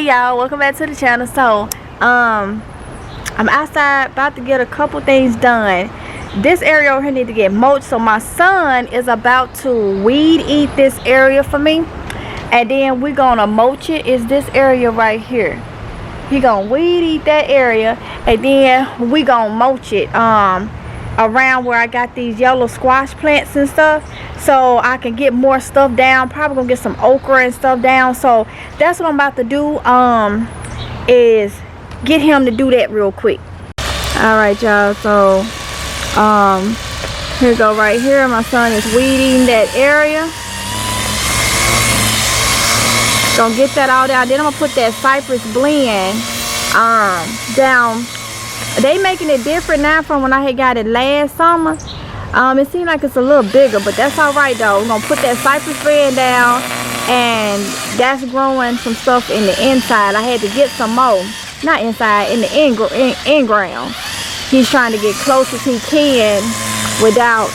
Hey y'all, welcome back to the channel. So I'm outside about to get a couple things done. This area over here need to get mulched, so my son is about to weed eat this area for me, and then we're gonna mulch it. Is this area right here. He gonna weed eat that area, and then we gonna mulch it around where I got these yellow squash plants and stuff, so I can get more stuff down. Probably gonna get some okra and stuff down. So that's what I'm about to do, is get him to do that real quick. All right, y'all, so here we go. Right here, my son is weeding that area. Gonna get that all down. Then I'm gonna put that cypress blend down. They making it different now from when I had got it last summer. It seems like it's a little bigger, but that's all right though. We're gonna put that cypress blend down, and that's growing some stuff in the inside. I had to get some more, not inside, in the in-ground. He's trying to get close as he can without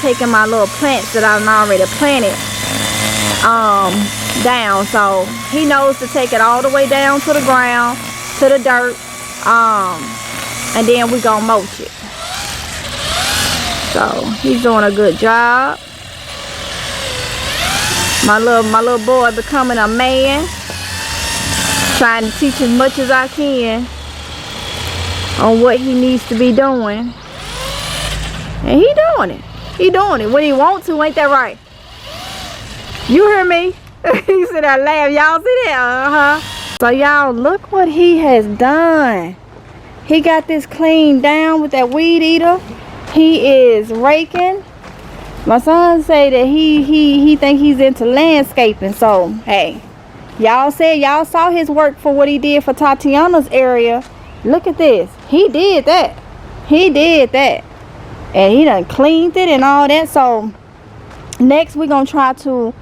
taking my little plants that I've already planted down. So he knows to take it all the way down to the ground, to the dirt, and then we gonna mulch it. So he's doing a good job. My little boy becoming a man. Trying to teach as much as I can on what he needs to be doing. And he doing it. He doing it when he want to, ain't that right? You hear me? He said I laugh. Y'all see that? So y'all, look what he has done. He got this cleaned down with that weed eater. He is raking. My son say that he think he's into landscaping. So hey, y'all said y'all saw his work for what he did for Tatiana's area. Look at this. He did that. He did that. And he done cleaned it and all that. So next we're gonna try to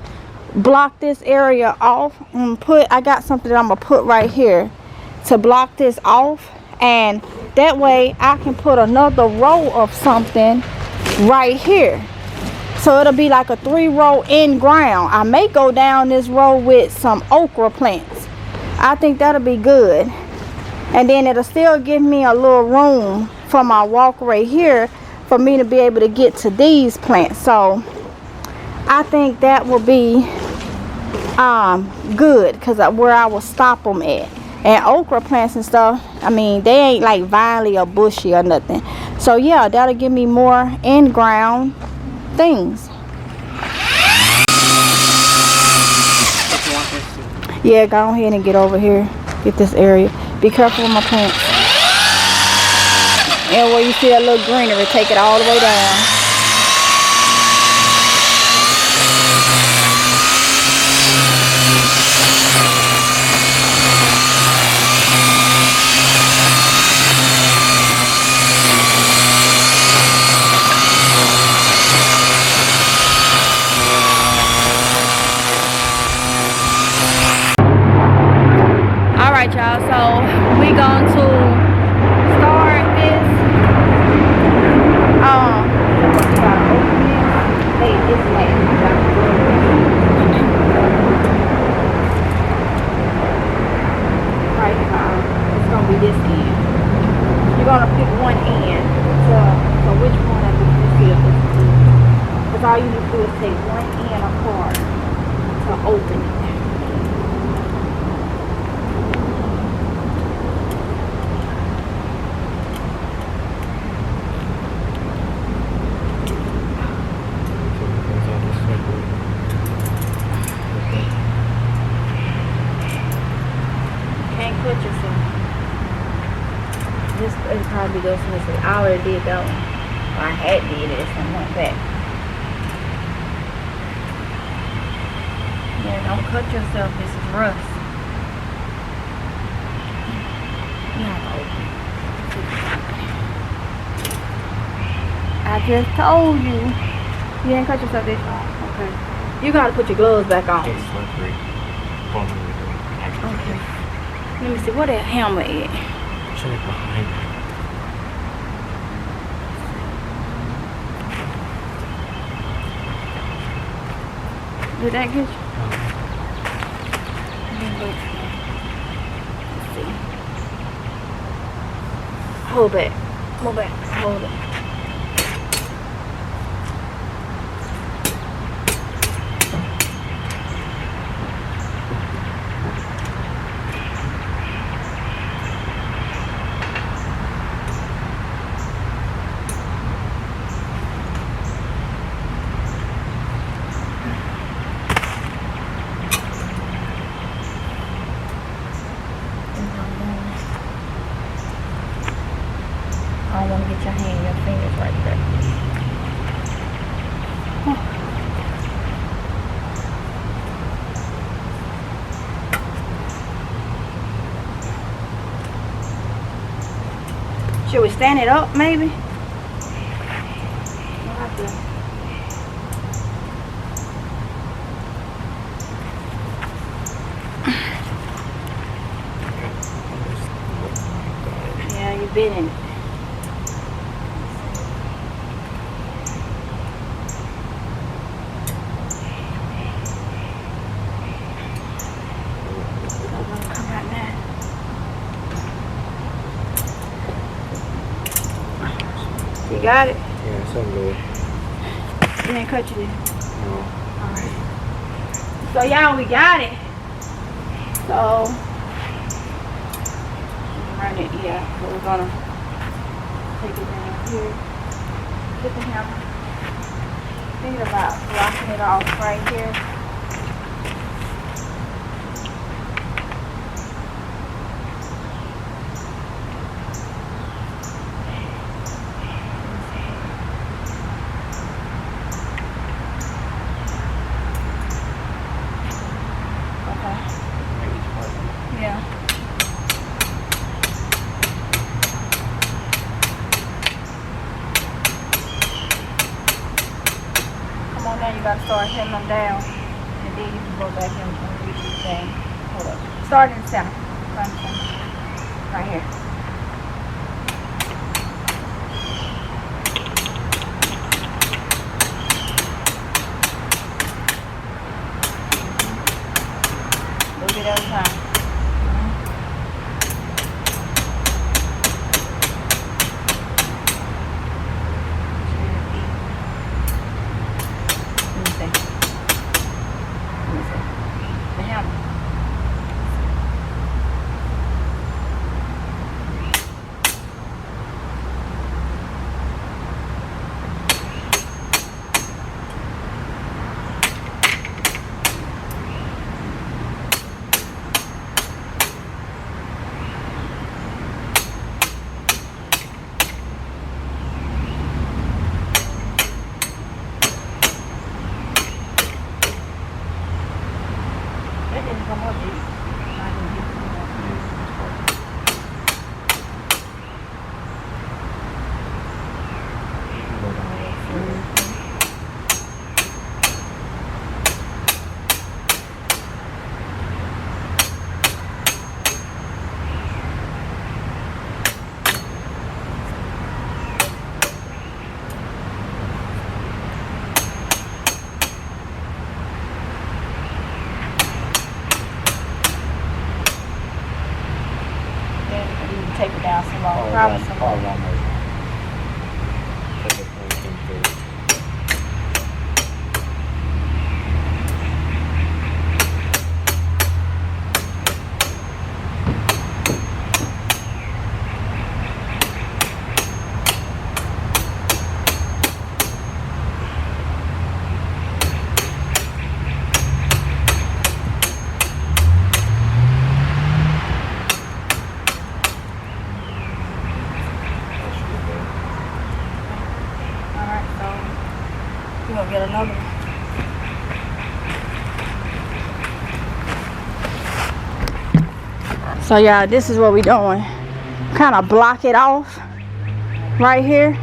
block this area off and I got something that I'm gonna put right here to block this off, and that way I can put another row of something right here, so it'll be like a 3-row in ground. I may go down this row with some okra plants. I think that'll be good, and then it'll still give me a little room for my walk right here for me to be able to get to these plants. So I think that will be good, because where I will stop them at. And okra plants and stuff, I mean, they ain't like vinely or bushy or nothing. So yeah, that'll give me more in-ground things. Yeah, go ahead and get over here. Get this area. Be careful with my plants. And where you see that little greenery, take it all the way down. Y'all, so we going to start this right, it's gonna be this end. You're gonna pick one end so which one of these is, because all you need to do is take one end apart to open it. It probably goes to this. I already did that one. Well, I had did it. Something like that. Yeah, don't cut yourself. This is rust. You have to open it. I just told you. You didn't cut yourself this time. Okay. You gotta put your gloves back on. It's slippery. Okay. Let me see. Where that hammer is? Check behind it. Did that get you? Hold back. Hold back. Hold it. I don't want to get your fingers right there. Should we stand it up, maybe? We'll have to. Yeah, you've been in it. You got it? Yeah, something good. You didn't cut you, did you? No. Alright. So y'all, we got it. So run it, yeah. So we're gonna take it down here. Get the hammer. Think about blocking it off right here. Yeah. Come on now, you gotta start hitting them down. And then you can go back and reach the thing. Hold up. Start in the center. Right in the center. Right here. Look at every time. Take it down some more. Probably some more. We're gonna get another one. So yeah, this is what we're doing. Kind of block it off right here.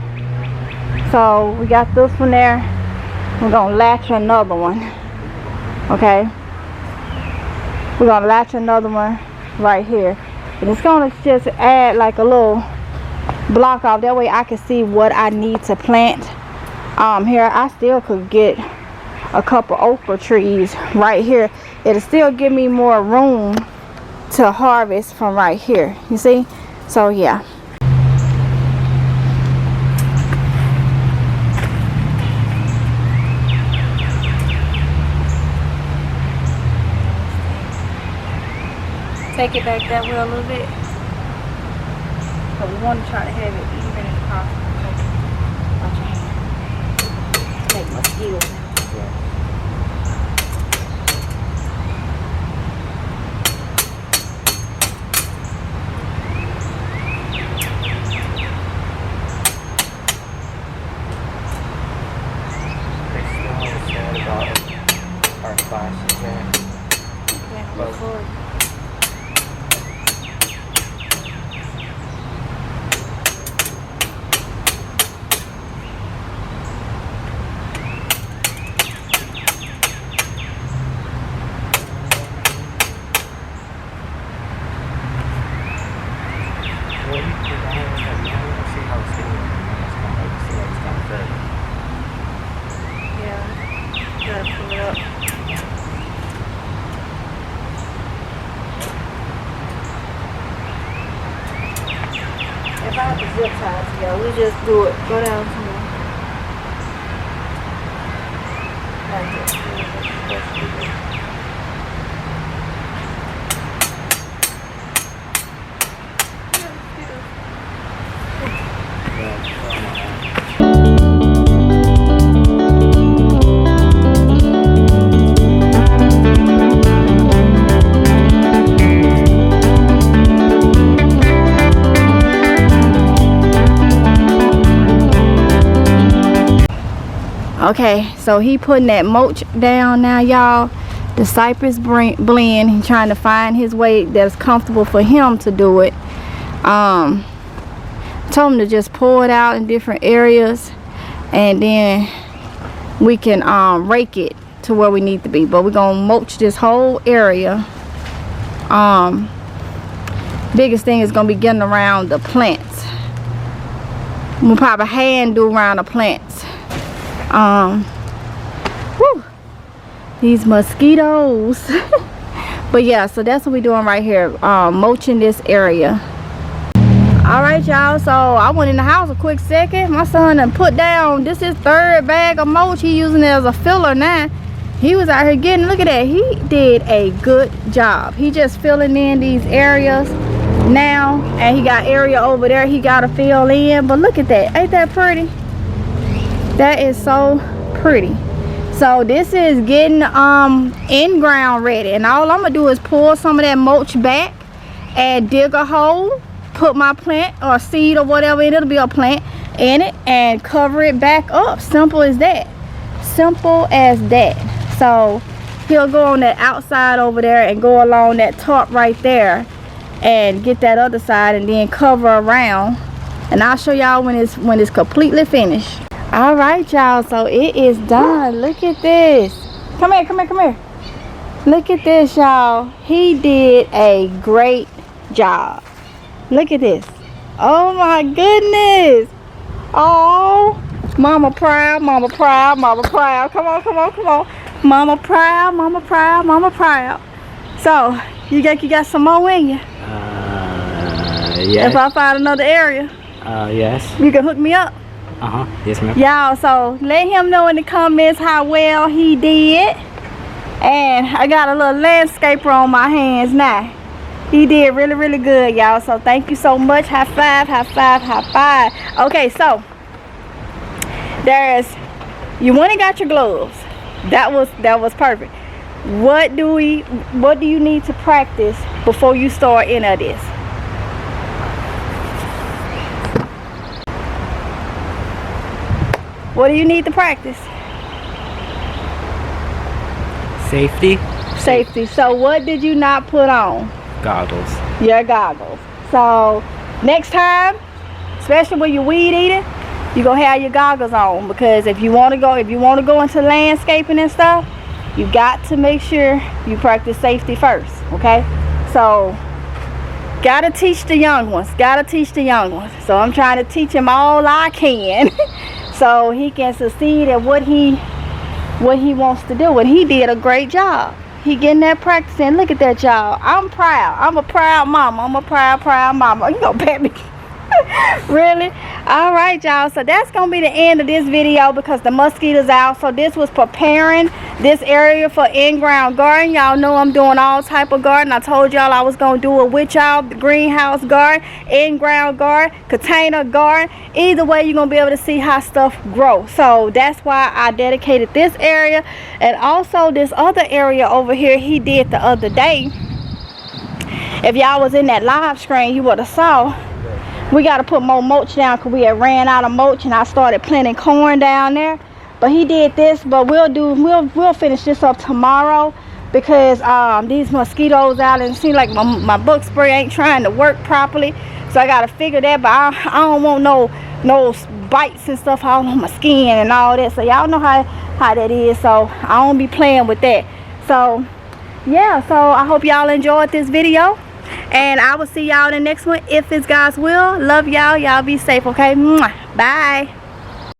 So we got this one there. We're gonna latch another one. Okay. We're gonna latch another one right here. And it's gonna just add like a little block off. That way I can see what I need to plant. Here I still could get a couple okra trees right here. It'll still give me more room to harvest from right here, you see. So yeah, take it back that way a little bit. So we want to try to have it even as possible. Watch your hand. Make mosquitoes now. Our classes there. Yeah, look forward. Gotta pull it up. If I have to zip tie together, we just do it. Go down to me. Like this. Okay, so he putting that mulch down now, y'all. The cypress blend. He's trying to find his way that's comfortable for him to do it. Told him to just pour it out in different areas, and then we can rake it to where we need to be. But we're gonna mulch this whole area. Biggest thing is gonna be getting around the plants. We'll probably hand do around the plants. Whew, these mosquitoes. But yeah, so that's what we're doing right here, mulching this area. All right, y'all, so I went in the house a quick second. My son done put down, this is third bag of mulch. He using it as a filler now. He was out here getting, look at that, he did a good job. He just filling in these areas now, and he got area over there he gotta fill in. But look at that, ain't that pretty? That is so pretty. So this is getting in-ground ready, and all I'm gonna do is pull some of that mulch back and dig a hole, put my plant or seed or whatever, and it'll be a plant in it, and cover it back up. Simple as that. Simple as that. So he'll go on that outside over there and go along that top right there and get that other side, and then cover around, and I'll show y'all when it's completely finished. All right, y'all, so it is done. Look at this. Come here, come here, come here. Look at this, y'all. He did a great job. Look at this. Oh my goodness. Oh, mama proud, mama proud, mama proud. Come on, come on, come on. Mama proud, mama proud, mama proud. So you got some more in you? Yes. If I find another area, yes. you can hook me up. Yes, ma'am. Y'all, so let him know in the comments how well he did. And I got a little landscaper on my hands now. He did really, really good, y'all. So thank you so much. High five, high five, high five. Okay, so you went and got your gloves. That was perfect. What do you need to practice before you start any of this? What do you need to practice? Safety. Safety. So what did you not put on? Goggles. Your goggles. So next time, especially when you're weed eating, you're gonna have your goggles on, because if you want to go into landscaping and stuff, you got to make sure you practice safety first. Okay, so gotta teach the young ones. So I'm trying to teach him all I can so he can succeed at what he wants to do. And he did a great job. He getting that practice in. Look at that, y'all. I'm proud. I'm a proud mama. I'm a proud mama. You gonna pat me? Really? All right, y'all. So that's gonna be the end of this video because the mosquitoes out. So this was preparing this area for in-ground garden. Y'all know I'm doing all type of garden. I told y'all I was gonna do it with y'all. Greenhouse garden, in-ground garden, container garden. Either way, you're gonna be able to see how stuff grow. So that's why I dedicated this area, and also this other area over here he did the other day. If y'all was in that live screen, you would have saw we got to put more mulch down because we had ran out of mulch, and I started planting corn down there. But he did this, but we'll finish this up tomorrow because these mosquitoes out, and it seems like my bug spray ain't trying to work properly. So I got to figure that. But I don't want no bites and stuff all on my skin and all that. So y'all know how that is. So I don't be playing with that. So yeah, so I hope y'all enjoyed this video. And I will see y'all in the next one if it's God's will. Love y'all. Y'all be safe, okay? Mwah. Bye.